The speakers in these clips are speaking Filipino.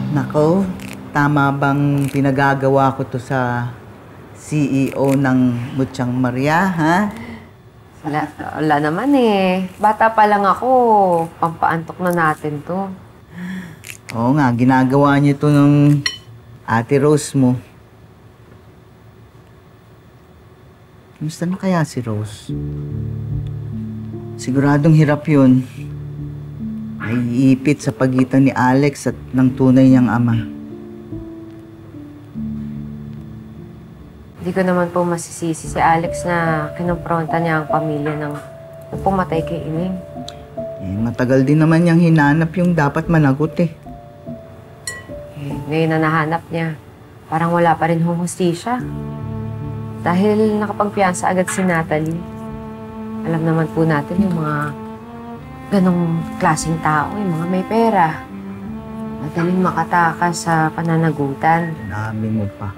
Nako, tama bang pinagagawa ko to sa CEO ng Mutyang Maria, ha? Wala naman eh. Bata pa lang ako. Pampaantok na natin to. Oo nga, ginagawa niyo to ng Ate Rose mo. Kamusta na kaya si Rose? Siguradong hirap yun. Naiipit sa pagitan ni Alex at ng tunay niyang ama. Hindi ko naman po masisisi si Alex na kinumpronta niya ang pamilya ng pumatay kay Ining. Matagal din naman niyang hinanap yung dapat managot eh. Ngayon na nahanap niya, parang wala pa rin hustisya. Dahil nakapagpiyansa agad si Natalie. Alam naman po natin yung mga ganong klaseng tao, yung mga may pera. Madaling makatakas sa pananagutan. Sinabi mo pa.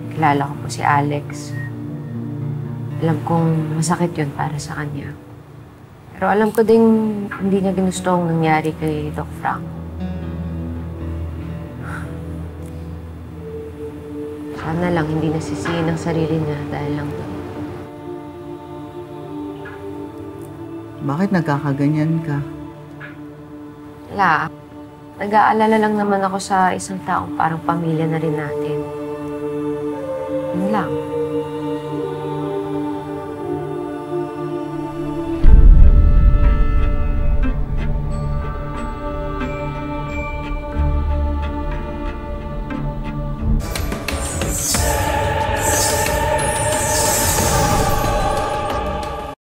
Kilala ko po si Alex. Alam kong masakit yun para sa kanya. Pero alam ko ding hindi niya ginusto ang nangyari kay Doc Frank. Sana lang hindi nasisihin ang sarili niya dahil lang doon. Bakit nagkakaganyan ka? Wala. Nag-aalala lang naman ako sa isang taong parang pamilya na rin natin. Yun lang.